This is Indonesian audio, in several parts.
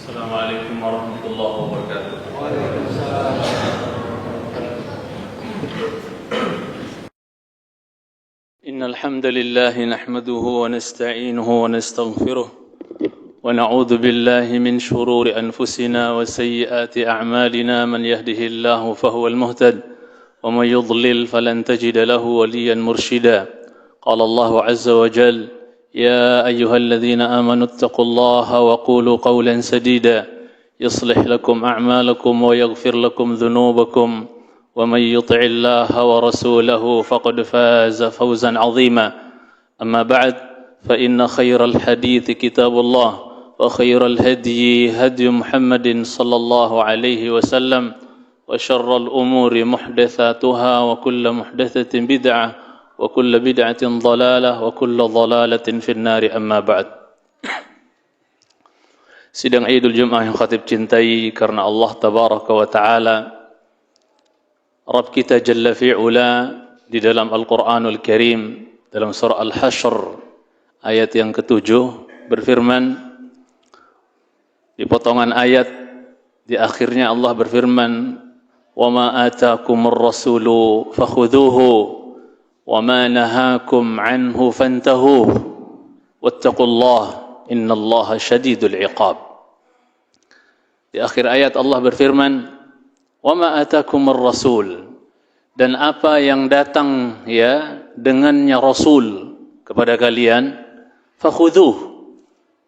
السلام عليكم ورحمة الله وبركاته. وعليكم السلام. إن الحمد لله نحمده ونستعينه ونستغفره ونعوذ بالله من شرور أنفسنا وسيئات أعمالنا. من يهده الله فهو المهتد ومن يضلل فلن تجد له وليا مرشدا. قال الله عز وجل: يا أيها الذين آمنوا اتقوا الله وقولوا قولا سديدا يصلح لكم أعمالكم ويغفر لكم ذنوبكم ومن يطع الله ورسوله فقد فاز فوزا عظيما. أما بعد، فإن خير الحديث كتاب الله وخير الهدي هدي محمد صلى الله عليه وسلم وشر الأمور محدثاتها وكل محدثة بدعة وكل بدعة ضلالة وكل ضلالة في النار. أما بعد. Sidang Idul Jum'ah yang khatib cintai karena Allah Tabaraka wa Ta'ala, Rabb kita Jalla fi'ula di dalam Al-Quranul Karim dalam surah Al-Hashr ayat yang ke-7 berfirman, di potongan ayat di akhirnya Allah berfirman, wa ma atakumur rasulu fakhudhuhu wa ma nahakum anhu fantahu wattaqullaha innallaha syadidul iqab. Di akhir ayat Allah berfirman, wa ma atakumur rasul, dan apa yang datang ya dengannya rasul kepada kalian, fakhudhuh,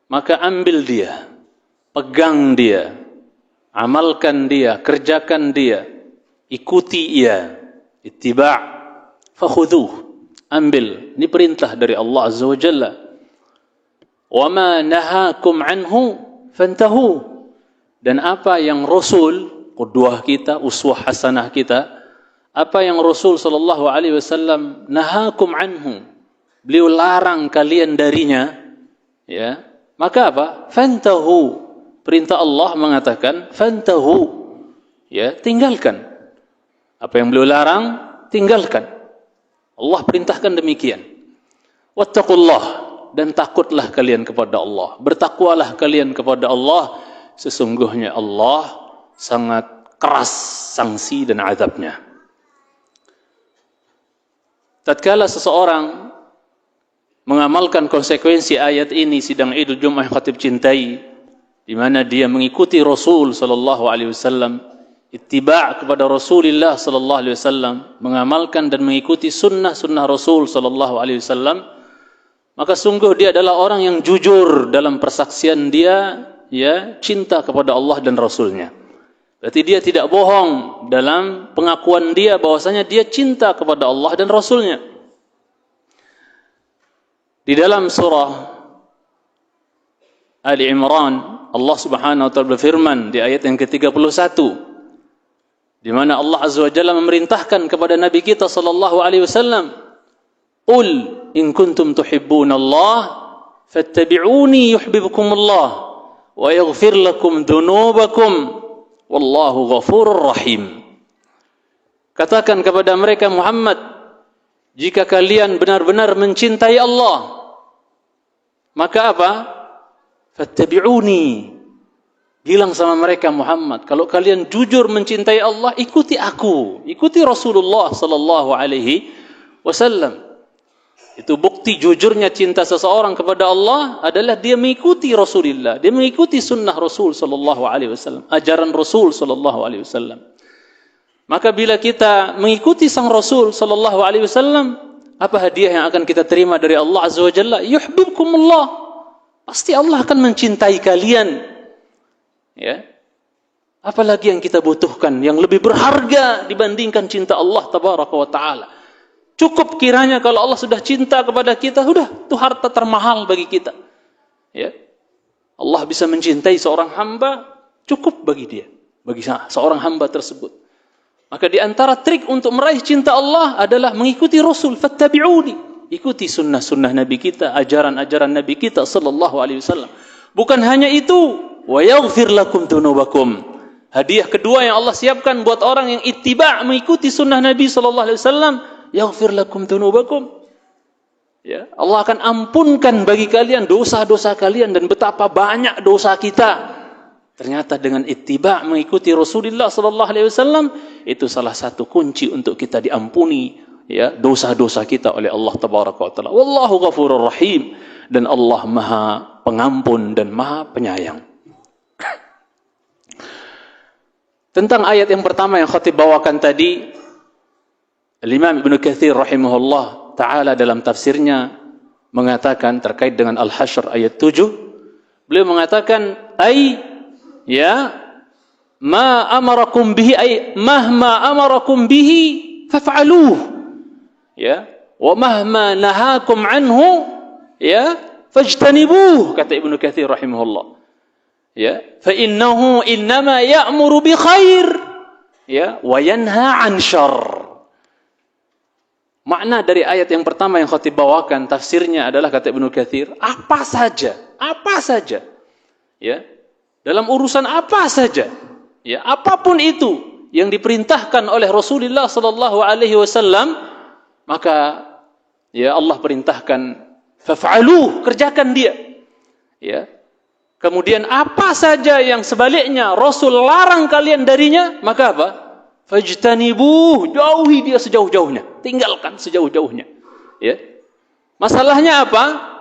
maka ambil dia, pegang dia, amalkan dia, kerjakan dia, ikuti ia, ittiba', fakhudhuh, ambil. Ini perintah dari Allah Azza wa Jalla. Wa ma nahakum anhu fantahu, dan apa yang Rasul, qudwah kita, uswah hasanah kita, apa yang Rasul sallallahu alaihi wasallam nahakum anhu, beliau larang kalian darinya, ya, maka apa? Fantahu. Perintah Allah mengatakan fantahu, ya, tinggalkan. Apa yang beliau larang, tinggalkan. Allah perintahkan demikian. Wattaqullah, dan takutlah kalian kepada Allah. Bertakwalah kalian kepada Allah. Sesungguhnya Allah sangat keras sanksi dan azabnya. Tatkala seseorang mengamalkan konsekuensi ayat ini, sidang Idul Jum'ah yang khatib cintai, di mana dia mengikuti Rasul sallallahu alaihi wasallam, ittiba' kepada Rasulullah sallallahu alaihi wasallam, mengamalkan dan mengikuti sunnah-sunnah Rasul sallallahu alaihi wasallam, maka sungguh dia adalah orang yang jujur dalam persaksian dia, ya, cinta kepada Allah dan Rasulnya. Berarti dia tidak bohong dalam pengakuan dia bahwasanya dia cinta kepada Allah dan Rasulnya. Di dalam surah Ali Imran, Allah Subhanahu wa Ta'ala berfirman di ayat yang ke-31, di mana Allah Azza wa Jalla memerintahkan kepada Nabi kita sallallahu alaihi wasallam, "Qul in kuntum tuhibbunallah fattabi'uni yuhibbukumullah wa yaghfir lakum dhunubakum wallahu ghafurur rahim." Katakan kepada mereka Muhammad, jika kalian benar-benar mencintai Allah, maka apa? Fattabi'uni. Bilang sama mereka Muhammad, kalau kalian jujur mencintai Allah, ikuti aku, ikuti Rasulullah sallallahu alaihi wasallam. Itu bukti jujurnya cinta seseorang kepada Allah adalah dia mengikuti Rasulullah, dia mengikuti sunnah Rasul sallallahu alaihi wasallam, ajaran Rasul sallallahu alaihi wasallam. Maka bila kita mengikuti sang Rasul sallallahu alaihi wasallam, apa hadiah yang akan kita terima dari Allah Azza wa Jalla? Yuhibbukumullah. Pasti Allah akan mencintai kalian. Ya, apalagi yang kita butuhkan yang lebih berharga dibandingkan cinta Allah Tabaraka wa Ta'ala? Cukup kiranya kalau Allah sudah cinta kepada kita, sudah, itu harta termahal bagi kita. Ya, Allah bisa mencintai seorang hamba, cukup bagi dia, bagi seorang hamba tersebut. Maka di antara trik untuk meraih cinta Allah adalah mengikuti Rasul, fattabi'uni, ikuti sunnah-sunnah Nabi kita, ajaran-ajaran Nabi kita sallallahu alaihi wasallam. Bukan hanya itu, wa yaghfir lakum dzunubakum. Hadiah kedua yang Allah siapkan buat orang yang ittiba', mengikuti sunnah Nabi sallallahu alaihi wasallam, yaghfir lakum dzunubakum. Ya, Allah akan ampunkan bagi kalian dosa-dosa kalian, dan betapa banyak dosa kita. Ternyata dengan ittiba' mengikuti Rasulullah sallallahu alaihi wasallam itu salah satu kunci untuk kita diampuni ya dosa-dosa kita oleh Allah tabaraka wa taala. Wallahu ghafurur rahim, dan Allah Maha Pengampun dan Maha Penyayang. Tentang ayat yang pertama yang khatib bawakan tadi, Imam Ibnu Katsir rahimahullah taala dalam tafsirnya mengatakan terkait dengan Al-Hasyr ayat 7, beliau mengatakan ya ma amarakum bihi ay mahma amarakum bihi faf'aluh ya wa mahma nahakum anhu ya fajtanibuh, kata Ibnu Katsir rahimahullah ya fa innahu innama ya'muru bi khair ya wa yanha 'an syarr. Makna dari ayat yang pertama yang khatib bawakan tafsirnya adalah, kata Ibnu Katsir, apa saja ya dalam urusan apa saja, ya apapun itu yang diperintahkan oleh Rasulullah sallallahu alaihi wasallam, maka ya Allah perintahkan faf'aluh, kerjakan dia. Ya. Kemudian apa saja yang sebaliknya Rasul larang kalian darinya, maka apa? Fajtanibuh, jauhi dia sejauh-jauhnya, tinggalkan sejauh-jauhnya. Ya. Masalahnya apa?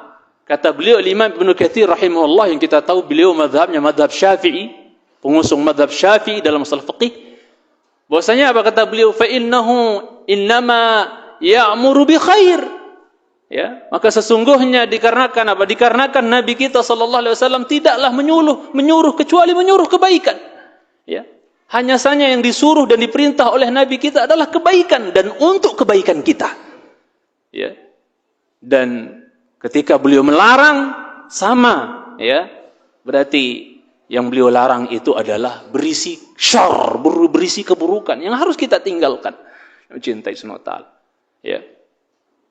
Kata beliau Imam Ibnu Katsir rahimahullah, yang kita tahu beliau mazhabnya mazhab Syafi'i, pengusung mazhab Syafi'i dalam masalah fikih. Bahwasanya apa kata beliau? Fa innahu innama ya'muru bi khair. Ya, maka sesungguhnya dikarenakan apa? Dikarenakan Nabi kita sallallahu alaihi wasallam tidaklah menyuruh kecuali menyuruh kebaikan. Ya. Hanya saja yang disuruh dan diperintah oleh Nabi kita adalah kebaikan dan untuk kebaikan kita. Ya. Dan ketika beliau melarang, sama, ya, berarti yang beliau larang itu adalah berisi syarr, berisi keburukan yang harus kita tinggalkan. Mencintai SWT. Ya.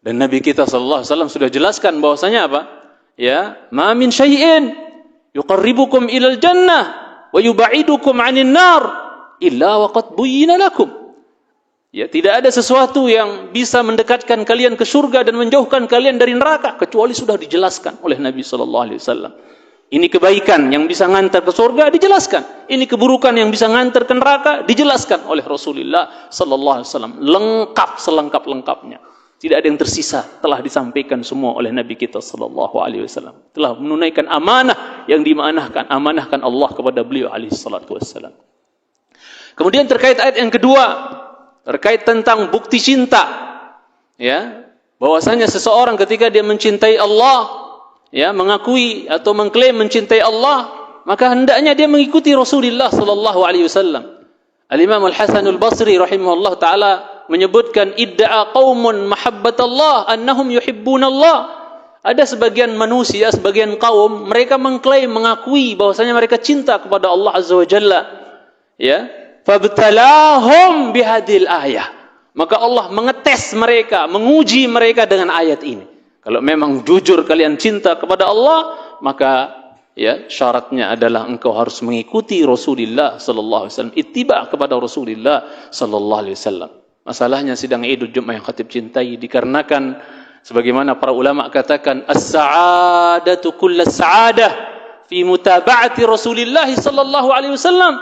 Dan Nabi kita sallallahu alaihi wasallam sudah jelaskan bahwasanya apa? Ya, ma min syai'in yuqarribukum ilal jannah wa yubaidukum 'anil nar illa waqad buyyina lakum. Ya, tidak ada sesuatu yang bisa mendekatkan kalian ke surga dan menjauhkan kalian dari neraka kecuali sudah dijelaskan oleh Nabi sallallahu alaihi wasallam. Ini kebaikan yang bisa ngantar ke surga dijelaskan. Ini keburukan yang bisa ngantar ke neraka dijelaskan oleh Rasulullah sallallahu alaihi wasallam. Lengkap selengkap-lengkapnya. Tidak ada yang tersisa, telah disampaikan semua oleh Nabi kita sallallahu alaihi wasallam. Telah menunaikan amanah yang amanahkan Allah kepada beliau alaihi salatu wasallam. Kemudian terkait ayat yang kedua, terkait tentang bukti cinta, ya, bahwasanya seseorang ketika dia mencintai Allah, ya, mengakui atau mengklaim mencintai Allah, maka hendaknya dia mengikuti Rasulullah sallallahu alaihi wasallam. Al-Imam Al-Hasan Al-Basri rahimahullah taala menyebutkan idda'a qaumun mahabbatallah annahum yuhibbunallah. Ada sebagian manusia, sebagian kaum, mereka mengklaim, mengakui bahwasanya mereka cinta kepada Allah Azza wa Jalla. Ya, fabtalahum bihadil ayah. Maka Allah mengetes mereka, menguji mereka dengan ayat ini. Kalau memang jujur kalian cinta kepada Allah, maka ya syaratnya adalah engkau harus mengikuti Rasulullah sallallahu alaihi wasallam, ittiba' kepada Rasulullah sallallahu alaihi wasallam. Masalahnya sidang Idul Jumat yang khatib cintai dikarenakan sebagaimana para ulama katakan as-sa'adatu kullu as-sa'adah fi mutaba'ati Rasulillah sallallahu alaihi wasallam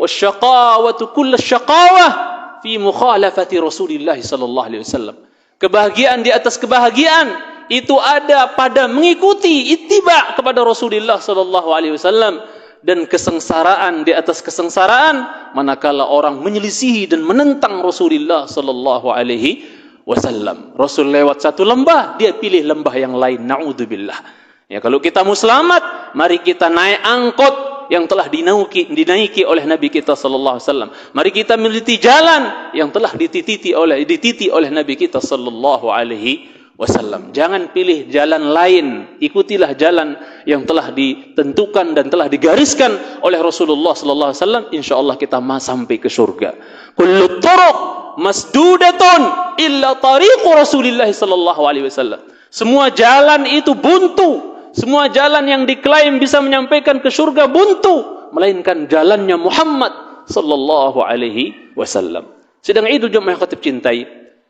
wasyaqawatu kullu asy-syaqawah fi mukhalafati Rasulillah sallallahu alaihi wasallam. Kebahagiaan di atas kebahagiaan itu ada pada mengikuti ittiba' kepada Rasulullah sallallahu alaihi wasallam, dan kesengsaraan di atas kesengsaraan manakala orang menyelisihi dan menentang Rasulullah sallallahu alaihi wasallam. Rasul lewat satu lembah, dia pilih lembah yang lain. Naudzubillah. Ya, kalau kita mau selamat, mari kita naik angkot yang telah dinaiki oleh Nabi kita sallallahu alaihi wasallam. Mari kita meniti jalan yang telah dititi oleh Nabi kita sallallahu alaihi wasallam. Jangan pilih jalan lain, ikutilah jalan yang telah ditentukan dan telah digariskan oleh Rasulullah sallallahu alaihi wasallam. Insyaallah kita sampai ke surga. Kullu turuq masdudatun illa tariqu Rasulillah sallallahu alaihi wasallam. Semua jalan itu buntu. Semua jalan yang diklaim bisa menyampaikan ke surga buntu, melainkan jalannya Muhammad sallallahu alaihi wasallam. Sedang Idul Jumat yang khatib cintai,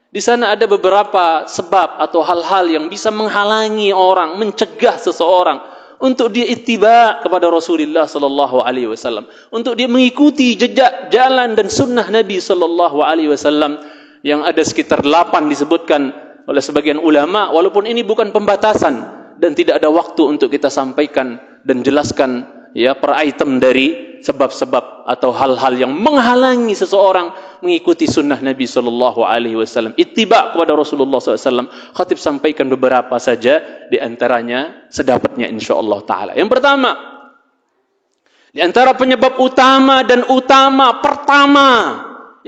di sana ada beberapa sebab atau hal-hal yang bisa menghalangi orang, mencegah seseorang untuk dia ittiba kepada Rasulullah sallallahu alaihi wasallam, untuk dia mengikuti jejak jalan dan sunnah Nabi sallallahu alaihi wasallam yang ada sekitar 8 disebutkan oleh sebagian ulama, walaupun ini bukan pembatasan dan tidak ada waktu untuk kita sampaikan dan jelaskan ya per item dari sebab-sebab atau hal-hal yang menghalangi seseorang mengikuti sunnah Nabi sallallahu alaihi wasallam, ittiba kepada Rasulullah sallallahu alaihi wasallam. Khatib sampaikan beberapa saja di antaranya sedapatnya insyaallah taala. Yang pertama, di antara penyebab utama pertama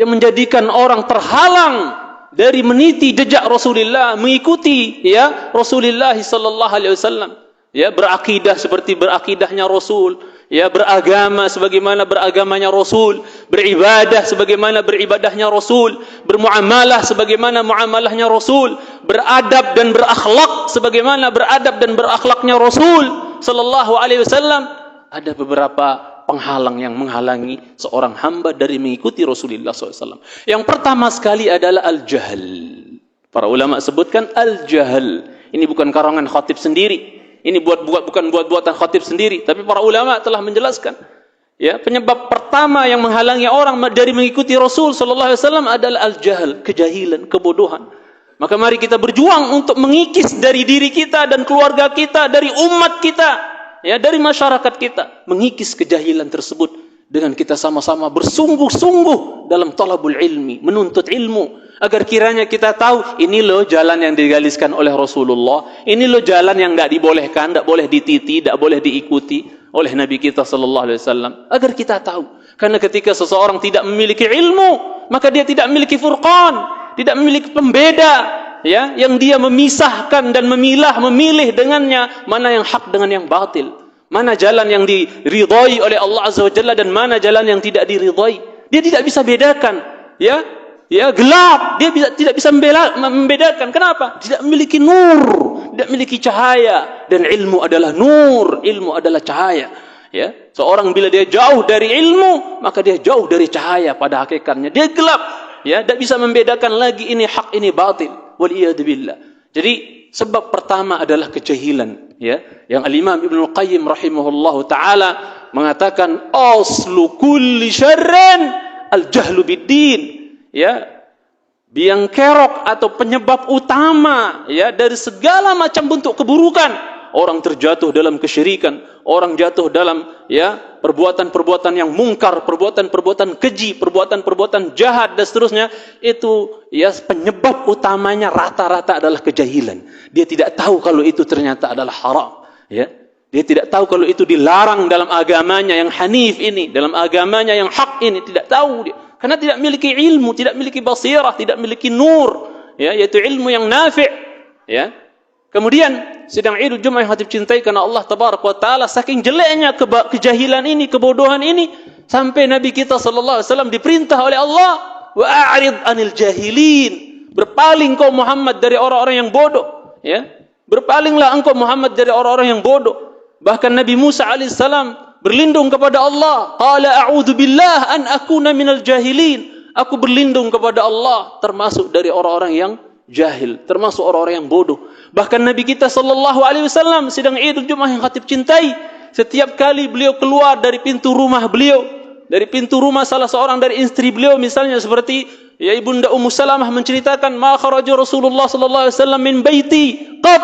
yang menjadikan orang terhalang dari meniti jejak Rasulullah, mengikuti ya Rasulullah sallallahu alaihi wasallam, ya berakidah seperti berakidahnya Rasul, ya beragama sebagaimana beragamanya Rasul, beribadah sebagaimana beribadahnya Rasul, bermuamalah sebagaimana muamalahnya Rasul, beradab dan berakhlak sebagaimana beradab dan berakhlaknya Rasul sallallahu alaihi wasallam. Ada beberapa penghalang yang menghalangi seorang hamba dari mengikuti Rasulullah SAW. Yang pertama sekali adalah al-jahl. Para ulama sebutkan al-jahl. Ini bukan karangan khatib sendiri. Ini bukan buat-buatan khatib sendiri, tapi para ulama telah menjelaskan. Ya, penyebab pertama yang menghalangi orang dari mengikuti Rasul sallallahu alaihi wasallam adalah al-jahl, kejahilan, kebodohan. Maka mari kita berjuang untuk mengikis dari diri kita dan keluarga kita, dari umat kita, ya, dari masyarakat kita, mengikis kejahilan tersebut dengan kita sama-sama bersungguh-sungguh dalam talabul ilmi, menuntut ilmu. Agar kiranya kita tahu, ini loh jalan yang digariskan oleh Rasulullah, ini loh jalan yang tidak dibolehkan, tidak boleh dititi, tidak boleh diikuti oleh Nabi kita sallallahu alaihi wasallam. Agar kita tahu, karena ketika seseorang tidak memiliki ilmu, maka dia tidak memiliki furqan, tidak memiliki pembeda, ya, yang dia memisahkan dan memilih dengannya mana yang hak dengan yang batil, mana jalan yang diridhai oleh Allah Azza wa Jalla dan mana jalan yang tidak diridhai. Dia tidak bisa bedakan, ya gelap, dia tidak bisa membedakan. Kenapa? Tidak memiliki nur, tidak memiliki cahaya, dan ilmu adalah nur, ilmu adalah cahaya. Ya, seorang bila dia jauh dari ilmu, maka dia jauh dari cahaya. Pada hakikatnya dia gelap, ya, tidak bisa membedakan lagi ini hak ini batil. Waliyadzubillah. Jadi sebab pertama adalah kejahilan, ya, yang Al-Imam Ibnu Qayyim rahimahullahu taala mengatakan aslu kulli syarrin al-jahlu bid-din. Ya, biang kerok atau penyebab utama, ya, dari segala macam bentuk keburukan, orang terjatuh dalam kesyirikan, orang jatuh dalam, ya, perbuatan-perbuatan yang mungkar, perbuatan-perbuatan keji, perbuatan-perbuatan jahat dan seterusnya, itu ya penyebab utamanya rata-rata adalah kejahilan. Dia tidak tahu kalau itu ternyata adalah haram, ya. Dia tidak tahu kalau itu dilarang dalam agamanya yang hanif ini, dalam agamanya yang hak ini, tidak tahu dia. Karena tidak memiliki ilmu, tidak memiliki basirah, tidak memiliki nur, ya, yaitu ilmu yang nafi', ya. Kemudian sidang Idul Jumat yang khatib cintai karena Allah tabaraka wa taala, saking jeleknya kejahilan ini, kebodohan ini, sampai Nabi kita sallallahu alaihi wasallam diperintah oleh Allah, wa a'rid 'anil jahilin, berpaling kau Muhammad dari orang-orang yang bodoh, ya. Berpalinglah engkau Muhammad dari orang-orang yang bodoh. Bahkan Nabi Musa alaihissalam berlindung kepada Allah. Qala a'udzu billah an akuna minal jahilin. Aku berlindung kepada Allah termasuk dari orang-orang yang jahil, termasuk orang-orang yang bodoh. Bahkan Nabi kita sallallahu alaihi wasallam sidang Idul Jumat yang khatib cintai, setiap kali beliau keluar dari pintu rumah beliau, dari pintu rumah salah seorang dari istri beliau, misalnya seperti ya Ibunda Ummu Salamah menceritakan, ma kharaja Rasulullah sallallahu alaihi wasallam min baiti qat,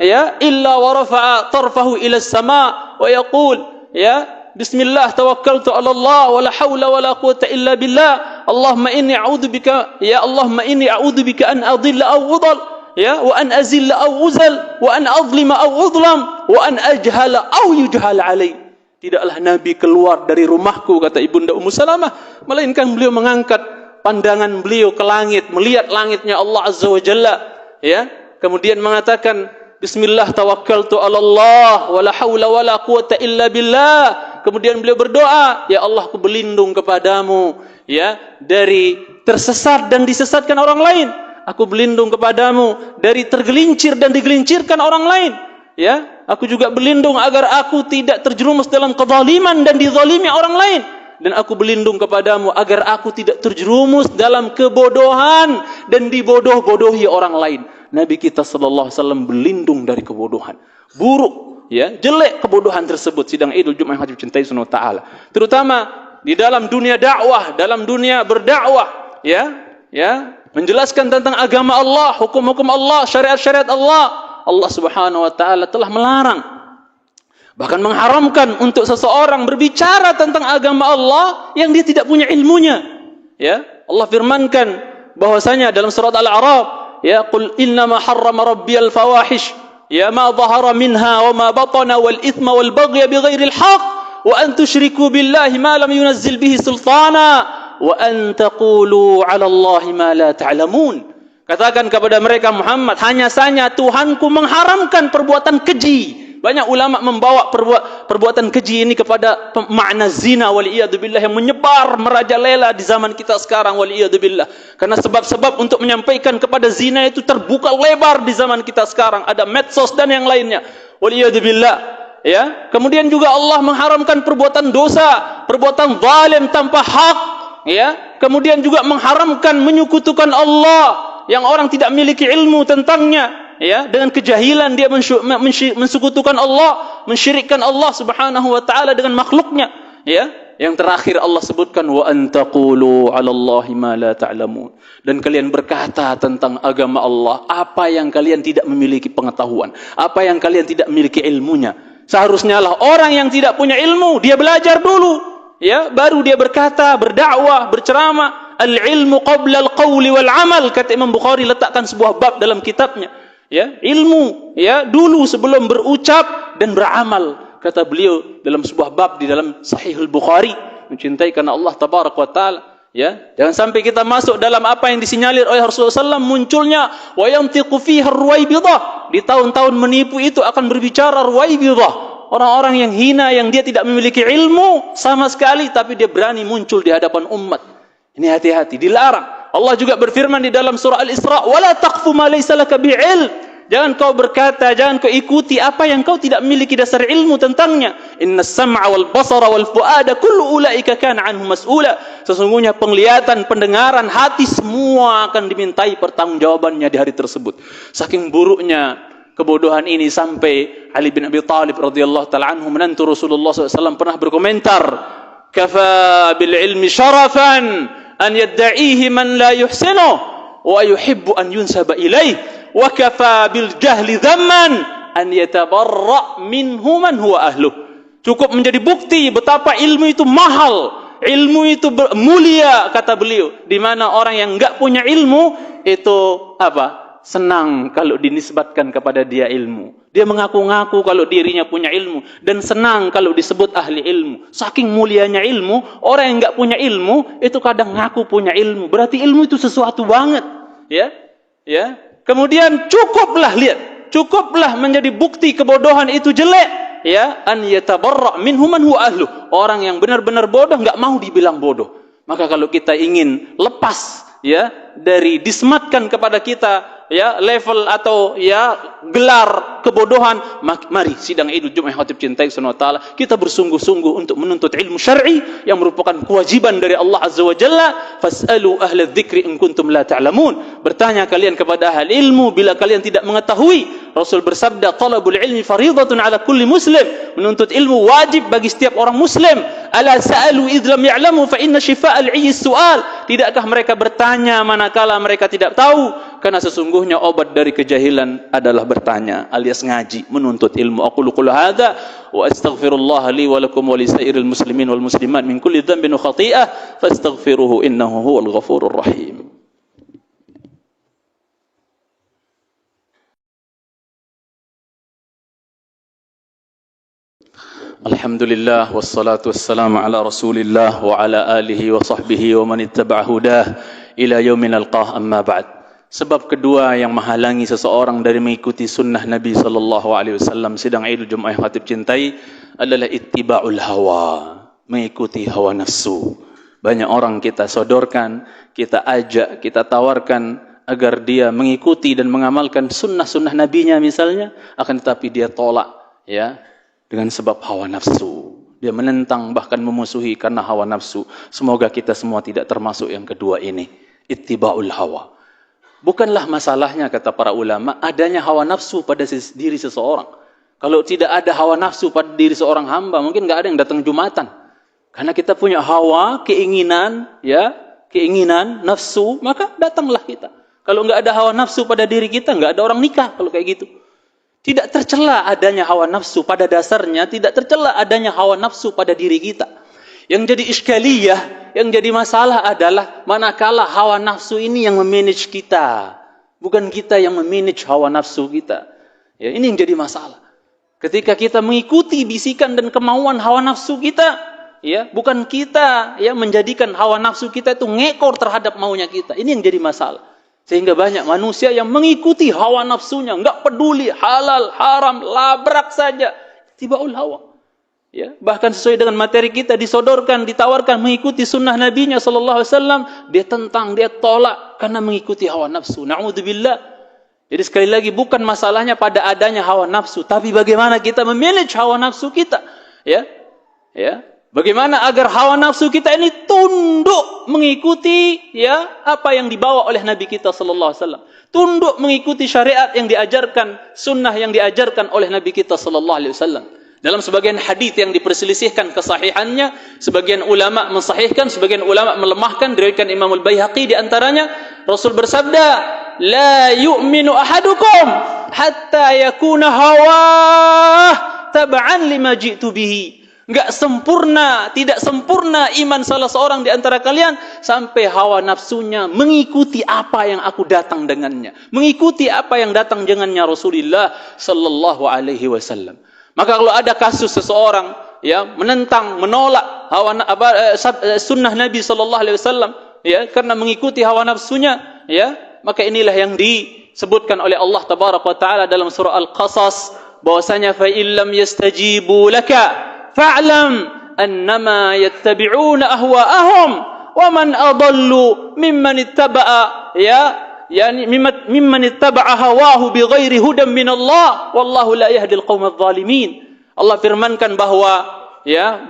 ya, illa wa rafa'a tarfahu ila as-sama' wa yaqul, ya, bismillah tawakkaltu ala Allah wa la hawla wa la quwwata illa billah. Allahumma inni a'udzubika, ya Allahumma inni a'udzubika an adilla aw udal, ya, wa an azilla aw uzal, wa an azlima aw udlam, wa an ajhala aw yujhal alai. Tidaklah Nabi keluar dari rumahku, kata Ibunda Ummu Salamah, melainkan beliau mengangkat pandangan beliau ke langit, melihat langitnya Allah Azza wa Jalla, ya, kemudian mengatakan bismillah tawakkaltu ala Allah wa la haula wa la quwwata illa billah. Kemudian beliau berdoa, ya Allah, aku berlindung kepadamu, ya, dari tersesat dan disesatkan orang lain. Aku berlindung kepadamu dari tergelincir dan digelincirkan orang lain, ya. Aku juga berlindung agar aku tidak terjerumus dalam kezaliman dan dizalimi orang lain. Dan aku berlindung kepadamu agar aku tidak terjerumus dalam kebodohan dan dibodoh-bodohi orang lain. Nabi kita sallallahu alaihi wasallam berlindung dari kebodohan. Buruk ya, jelek kebodohan tersebut. Sidang Idul Jumat yang dicintai Subhanahu wa taala. Terutama di dalam dunia dakwah, dalam dunia berdakwah, menjelaskan tentang agama Allah, hukum-hukum Allah, syariat-syariat Allah. Allah Subhanahu wa taala telah melarang, bahkan mengharamkan untuk seseorang berbicara tentang agama Allah yang dia tidak punya ilmunya. Ya, Allah firmankan bahwasanya dalam surat Al-A'raf, ya, qul innama harrama rabbiyal fawahish, ya, ma dhahara minha wa ma batana wal ithma wal baghya bighairi al-haq wa an tusyriku billahi ma lam yunazzil bihi sultana wa an taqulu 'ala Allahi ma la ta'lamun. Katakan kepada mereka Muhammad, hanya saja Tuhanku mengharamkan perbuatan keji. Banyak ulama membawa perbuatan keji ini kepada makna zina waliyadzubillah yang menyebar merajalela di zaman kita sekarang waliyadzubillah. Karena sebab-sebab untuk menyampaikan kepada zina itu terbuka lebar di zaman kita sekarang. Ada medsos dan yang lainnya waliyadzubillah. Ya, kemudian juga Allah mengharamkan perbuatan dosa, perbuatan zalim tanpa hak. Ya, kemudian juga mengharamkan menyekutukan Allah yang orang tidak memiliki ilmu tentangnya, ya, dengan kejahilan dia mensekutukan Allah, mensyirikkan Allah Subhanahu wa taala dengan makhluknya, ya. Yang terakhir Allah sebutkan wa antaqulu 'ala Allahi ma la ta'lamun, dan kalian berkata tentang agama Allah apa yang kalian tidak memiliki pengetahuan, apa yang kalian tidak memiliki ilmunya. Seharusnya lah orang yang tidak punya ilmu dia belajar dulu, ya, baru dia berkata, berdakwah, berceramah. Al-ilmu qabla al-qawli wal-amal, kata Imam Bukhari, letakkan sebuah bab dalam kitabnya. Ya, ilmu, ya, dulu sebelum berucap dan beramal, kata beliau dalam sebuah bab di dalam Sahih Al-Bukhari. Mencintai karena Allah tabaraka wa taala, ya. Jangan sampai kita masuk dalam apa yang disinyalir oleh Rasulullah SAW, munculnya wa yantiqu fiha ar-ruwaibidah. Di tahun-tahun menipu itu akan berbicara ruwaibidah. Orang-orang yang hina, yang dia tidak memiliki ilmu sama sekali, tapi dia berani muncul di hadapan umat. Ini hati-hati, dilarang. Allah juga berfirman di dalam surah Al-Isra, "Wala taqfu ma laysa laka bi'ilm." Jangan kau berkata, jangan kau ikuti apa yang kau tidak memiliki dasar ilmu tentangnya. Innas sam'a wal basara wal fu'ada kullu ulaika kana 'anhu mas'ula. Sesungguhnya penglihatan, pendengaran, hati semua akan dimintai pertanggungjawabannya di hari tersebut. Saking buruknya kebodohan ini sampai Ali bin Abi Thalib radhiyallahu taala anhu, menantu Rasulullah SAW, pernah berkomentar, "Kafa bil ilmi syarafan an yadda'ihi man la yuhsinu wa yuhibbu an yunsaba ilaih wa kafa bil jahli dhamman an yatabarra minhu man huwa ahluh." Cukup menjadi bukti betapa ilmu itu mahal, ilmu itu mulia, kata beliau, di mana orang yang enggak punya ilmu itu apa? Senang kalau dinisbatkan kepada dia ilmu. Dia mengaku-ngaku kalau dirinya punya ilmu, dan senang kalau disebut ahli ilmu. Saking mulianya ilmu, orang yang enggak punya ilmu itu kadang ngaku punya ilmu. Berarti ilmu itu sesuatu banget, ya. Ya. Kemudian cukuplah menjadi bukti kebodohan itu jelek, ya, an yatabarra minhum man huwa ahlu. Orang yang benar-benar bodoh enggak mau dibilang bodoh. Maka kalau kita ingin lepas, ya, dari disematkan kepada kita, ya, level atau, ya, gelar kebodohan, mari sidang Idul Jumat yang khatib cintai Subhanahu wa taala, kita bersungguh-sungguh untuk menuntut ilmu syar'i yang merupakan kewajiban dari Allah Azza wa Jalla. Fas'alu ahla dzikri in kuntum la ta'lamun. Bertanya kalian kepada ahli ilmu bila kalian tidak mengetahui. Rasul bersabda, talabul ilmi fariidatun ala kulli muslim. Menuntut ilmu wajib bagi setiap orang muslim. Ala sa'alu idh lam ya'lamu fa inna shifa'al 'ayyi su'al. Tidakkah mereka bertanya manakala mereka tidak tahu? Karena sesungguhnya obat dari kejahilan adalah bertanya, alias ngaji, menuntut ilmu. Aqulu qul hadza wa astaghfirullah li wa lakum wa li sairil muslimin wal muslimat min kulli dhanbin wa khati'ah fastaghfiruhu innahu huwal ghafurur rahim. Alhamdulillah wassalatu wassalamu ala Rasulillah wa ala alihi wa sahbihi wa man ittaba'a hudah ila yaumin alqah, amma ba'd. Sebab kedua yang menghalangi seseorang dari mengikuti sunnah Nabi sallallahu alaihi wasallam sidang Idul Jumat yang khatib cintai adalah ittiba'ul hawa, mengikuti hawa nafsu. Banyak orang kita sodorkan, kita ajak, kita tawarkan agar dia mengikuti dan mengamalkan sunnah-sunnah nabinya misalnya, akan tetapi dia tolak, ya, dengan sebab hawa nafsu. Dia menentang, bahkan memusuhi karena hawa nafsu. Semoga kita semua tidak termasuk yang kedua ini, ittiba'ul hawa. Bukanlah masalahnya, kata para ulama, adanya hawa nafsu pada diri seseorang. Kalau tidak ada hawa nafsu pada diri seorang hamba, mungkin nggak ada yang datang Jumatan. Karena kita punya hawa, keinginan, nafsu, maka datanglah kita. Kalau nggak ada hawa nafsu pada diri kita, nggak ada orang nikah kalau kayak gitu. Tidak tercela adanya hawa nafsu pada dasarnya, tidak tercela adanya hawa nafsu pada diri kita. Yang jadi iskaliyah, yang jadi masalah adalah manakala hawa nafsu ini yang memanage kita, bukan kita yang memanage hawa nafsu kita. Ya, ini yang jadi masalah. Ketika kita mengikuti bisikan dan kemauan hawa nafsu kita, ya, bukan kita yang menjadikan hawa nafsu kita itu ngekor terhadap maunya kita. Ini yang jadi masalah. Sehingga banyak manusia yang mengikuti hawa nafsunya, enggak peduli halal, haram, labrak saja. Tibaul hawa. Ya, bahkan sesuai dengan materi kita disodorkan, ditawarkan mengikuti sunnah Nabi-Nya sallallahu alaihi wasallam, dia tentang, dia tolak karena mengikuti hawa nafsu. Na'udzubillah. Jadi sekali lagi bukan masalahnya pada adanya hawa nafsu, tapi bagaimana kita memanage hawa nafsu kita. Ya. Ya. Bagaimana agar hawa nafsu kita ini tunduk mengikuti ya apa yang dibawa oleh Nabi kita sallallahu alaihi wasallam. Tunduk mengikuti syariat yang diajarkan, sunnah yang diajarkan oleh Nabi kita sallallahu alaihi wasallam. Dalam sebagian hadis yang diperselisihkan kesahihannya, sebagian ulama mensahihkan, sebagian ulama melemahkan, diriwayatkan Imam Al-Baihaqi di antaranya, Rasul bersabda, "La yu'minu ahadukum hatta yakuna hawah tab'an lima ji'tu bihi." Enggak sempurna, tidak sempurna iman salah seorang di antara kalian sampai hawa nafsunya mengikuti apa yang aku datang dengannya, mengikuti apa yang datang dengannya Rasulullah sallallahu alaihi wasallam. Maka kalau ada kasus seseorang ya menentang, menolak sunnah Nabi sallallahu alaihi wasallam ya karena mengikuti hawa nafsunya, ya, maka inilah yang disebutkan oleh Allah tabaraka wa taala dalam surah Al-Qasas bahwasanya fa illam yastajibu laka fa'lam annama yattabi'una ahwa'ahum wa man adallu mimman ittaba'a yani mimman ittaba'a hawahu bighairi hudan min Allah wallahu la yahdil qaumadh dhalimin. Allah firmankan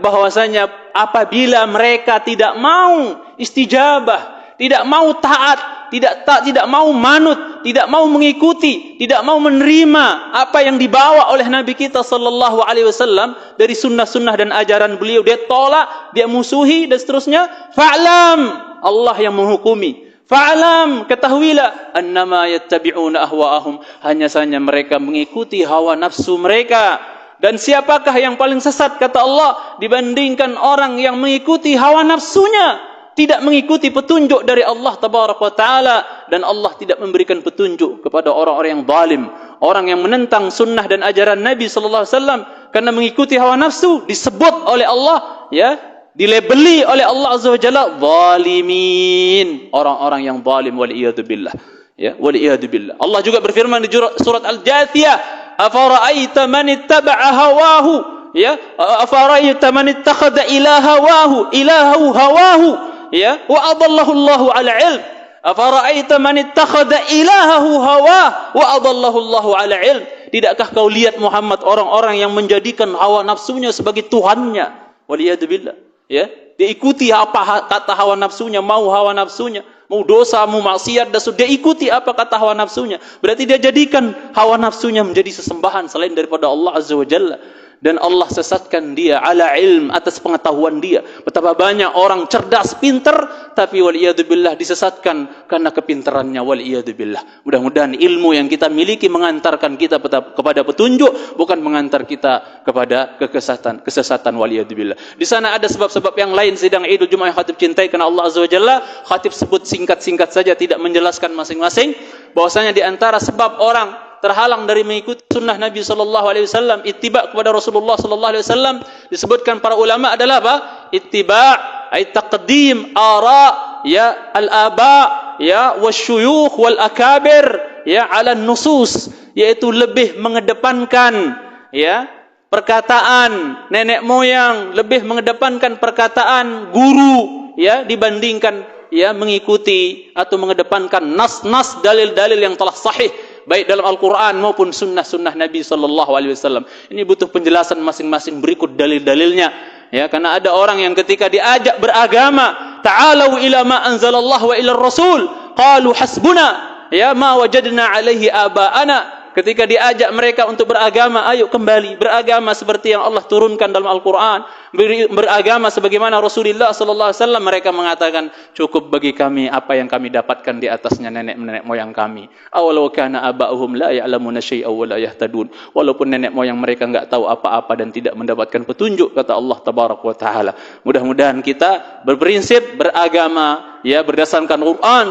bahwasanya apabila mereka tidak mau istijabah, tidak mau taat, tidak mau manut, tidak mau mengikuti, tidak mau menerima apa yang dibawa oleh Nabi kita sallallahu alaihi wasallam dari sunnah-sunnah dan ajaran beliau, dia tolak, dia musuhi dan seterusnya, fa'lam, Allah yang menghukumi. Fa'lam, ketahuilah, annama yattabi'una ahwa'ahum, hanya saja mereka mengikuti hawa nafsu mereka. Dan siapakah yang paling sesat kata Allah dibandingkan orang yang mengikuti hawa nafsunya, tidak mengikuti petunjuk dari Allah tabaraka wa taala, dan Allah tidak memberikan petunjuk kepada orang-orang yang zalim, orang yang menentang sunnah dan ajaran Nabi sallallahu alaihi wasallam karena mengikuti hawa nafsu, disebut oleh Allah, ya, dilabeli oleh Allah azza wa jalla zalimin, orang-orang yang zalim, wal iyad billah, ya, wal iyad billah. Allah juga berfirman di surat Al-Jathiyah, afara'aita man ittaba'a hawahu, ya, afara'aita man ittakhadha ilahahu hawahu, ya, wa adallahu Allahu ala ilm. Afara'aita man ittakhadha ilahahu hawah wa adallahu Allahu ala ilm. Tidakkah kau lihat Muhammad orang-orang yang menjadikan hawa nafsunya sebagai tuhannya, waliyadu billah, ya, diikuti apa kata hawa nafsunya, mau hawa nafsunya, mau dosa, mau maksiat, dan sudah ikuti apa kata hawa nafsunya. Berarti dia jadikan hawa nafsunya menjadi sesembahan selain daripada Allah azza wa jalla. Dan Allah sesatkan dia ala ilm, atas pengetahuan dia. Betapa banyak orang cerdas, pinter, tapi waliyadzubillah disesatkan karena kepintarannya, waliyadzubillah. Mudah-mudahan ilmu yang kita miliki mengantarkan kita kepada petunjuk, bukan mengantar kita kepada kesesatan, waliyadzubillah. Di sana ada sebab-sebab yang lain sidang Idul Jumat yang khatib cintai karena Allah azza wa jalla. Khatib sebut singkat-singkat saja, tidak menjelaskan masing-masing. Bahwasanya di antara sebab orang terhalang dari mengikuti sunnah Nabi sallallahu alaihi wasallam, ittiba kepada Rasulullah sallallahu alaihi wasallam, disebutkan para ulama adalah apa? Ittiba ay taqdim ara, ya, al-aba, ya, wasyuyukh wal akabir, ya, ala nusus, yaitu lebih mengedepankan, ya, perkataan nenek moyang, lebih mengedepankan perkataan guru, ya, dibandingkan, ya, mengikuti atau mengedepankan nas-nas, dalil-dalil yang telah sahih baik dalam Al-Quran maupun sunnah-sunnah Nabi sallallahu alaihi wasallam. Ini butuh penjelasan masing-masing, berikut dalil-dalilnya, ya, karena ada orang yang ketika diajak beragama, ta'alu ila ma anzalallah wa ila rasul, qalu hasbuna, ya, ma wajadna alaihi aba'ana, ketika diajak mereka untuk beragama, ayo kembali beragama seperti yang Allah turunkan dalam Al-Quran, beragama sebagaimana Rasulullah sallallahu alaihi wasallam. Mereka mengatakan, cukup bagi kami apa yang kami dapatkan di atasnya nenek moyang kami. Awalau kana aba'uhum la ya'lamuna syai'aw wa la yahtadun. Walaupun nenek moyang mereka enggak tahu apa-apa dan tidak mendapatkan petunjuk, kata Allah tabaraka wa taala. Mudah-mudahan kita berprinsip beragama ya berdasarkan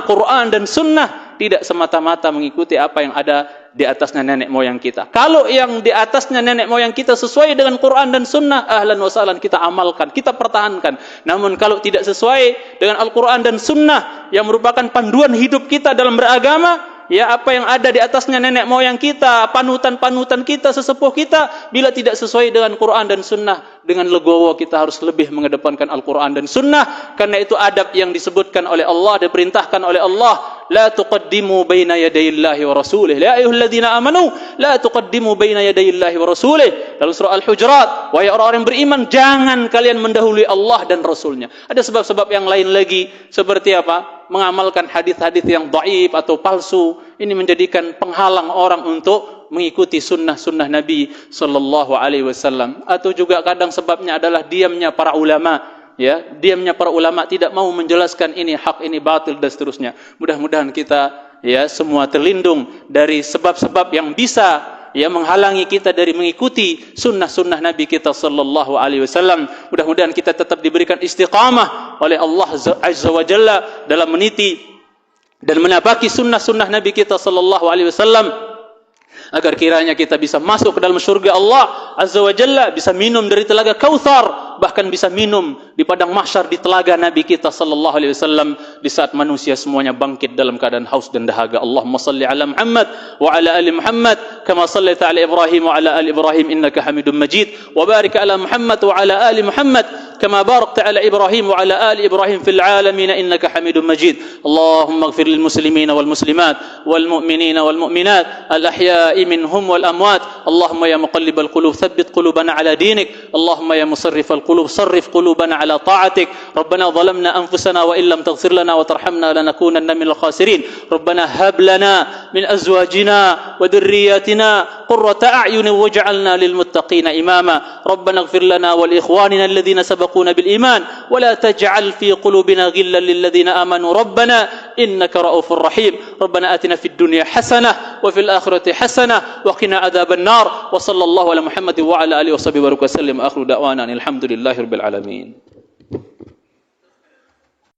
Quran dan sunnah, tidak semata-mata mengikuti apa yang ada di atasnya nenek moyang kita. Kalau yang di atasnya nenek moyang kita sesuai dengan Quran dan sunnah, ahlan wa sahlan, kita amalkan, kita pertahankan. Namun kalau tidak sesuai dengan Al-Quran dan sunnah yang merupakan panduan hidup kita dalam beragama, ya apa yang ada di atasnya nenek moyang kita, panutan-panutan kita, sesepuh kita, bila tidak sesuai dengan Quran dan sunnah, dengan legowo kita harus lebih mengedepankan Al-Quran dan sunnah. Karena itu adab yang disebutkan oleh Allah, diperintahkan oleh Allah, la tuqaddimu baina yadayillahi wa rasulih, ya ayyuhalladzina amanu la tuqaddimu baina yadayillahi wa rasulih. Dalam surah Al-Hujurat, wahai orang-orang yang beriman, jangan kalian mendahului Allah dan Rasulnya. Ada sebab-sebab yang lain lagi, seperti apa? Mengamalkan hadis-hadis yang dhaif atau palsu. Ini menjadikan penghalang orang untuk mengikuti sunnah-sunnah Nabi sallallahu alaihi wasallam. Atau juga kadang sebabnya adalah diamnya para ulama, ya, diamnya para ulama tidak mau menjelaskan ini hak, ini batil dan seterusnya. Mudah-mudahan kita ya semua terlindung dari sebab-sebab yang bisa ya menghalangi kita dari mengikuti sunnah-sunnah Nabi kita sallallahu alaihi wasallam. Mudah-mudahan kita tetap diberikan istiqamah oleh Allah azza wa jalla dalam meniti dan menapaki sunnah-sunnah Nabi kita sallallahu alaihi wasallam, agar kiranya kita bisa masuk ke dalam surga Allah azza wa jalla, bisa minum dari telaga Kautsar, bahkan bisa minum di padang mahsyar di telaga Nabi kita sallallahu alaihi wasallam di saat manusia semuanya bangkit dalam keadaan haus dan dahaga. Allahumma salli ala Muhammad wa ala ali Muhammad kama sallaita ala Ibrahim wa ala ali Ibrahim innaka Hamidum Majid, wa barik ala Muhammad wa ala ali Muhammad كما باركت على إبراهيم وعلى آل إبراهيم في العالمين إنك حميد مجيد. اللهم اغفر للمسلمين والمسلمات والمؤمنين والمؤمنات الأحياء منهم والأموات. اللهم يا مقلب القلوب ثبت قلوبنا على دينك. اللهم يا مصرف القلوب صرف قلوبنا على طاعتك. ربنا ظلمنا أنفسنا وإن لم تغفر لنا وترحمنا لنكونن من الخاسرين. ربنا هب لنا من أزواجنا وذرياتنا قرة أعين واجعلنا للمتقين إماما. ربنا اغفر لنا ولإخواننا الذين سبقونا بالإيمان ولا تجعل في قلوبنا غلا للذين آمنوا ربنا إنك رؤوف رحيم. ربنا آتنا في الدنيا حسنة وفي الآخرة حسنة وقنا عذاب النار. وصلى الله على محمد وعلى آله وصحبه وسلم. آخر دعوانا الحمد لله رب العالمين.